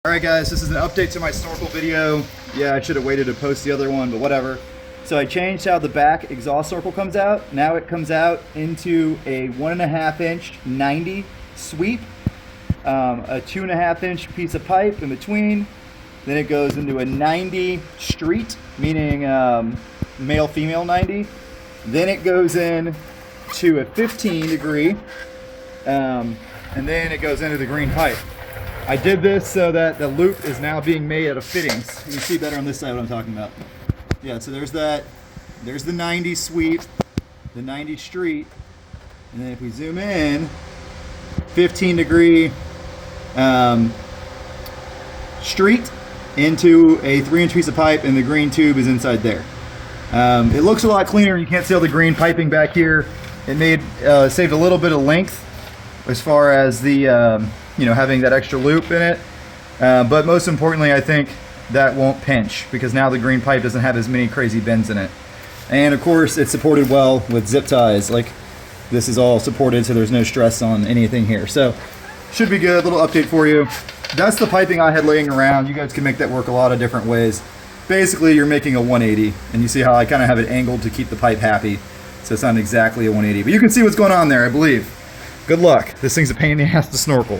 Alright guys, this is an update to my snorkel video. Yeah, I should have waited to post the other one, but whatever. So I changed how the back exhaust snorkel comes out. Now it comes out into a 1.5 inch 90 sweep, a 2.5 inch piece of pipe in between. Then it goes into a 90 street, meaning male-female 90. Then it goes in to a 15 degree, and then it goes into the green pipe. I did this so that the loop is now being made out of fittings. You can see better on this side what I'm talking about. Yeah, so there's that. There's the 90 sweep, the 90 street, and then if we zoom in, 15 degree street into a 3-inch piece of pipe, and the green tube is inside there. It looks a lot cleaner. You can't see all the green piping back here. It made saved a little bit of length as far as the having that extra loop in it, but most importantly I think that won't pinch because now the green pipe doesn't have as many crazy bends in it. And of course it's supported well with zip ties. Like, this is all supported, so there's no stress on anything here, so should be good. Little update for you. That's the piping I had laying around. You guys can make that work a lot of different ways. Basically you're making a 180, and you see how I kind of have it angled to keep the pipe happy, so it's not exactly a 180, but you can see what's going on there, I believe. Good luck. This thing's a pain in the ass to snorkel.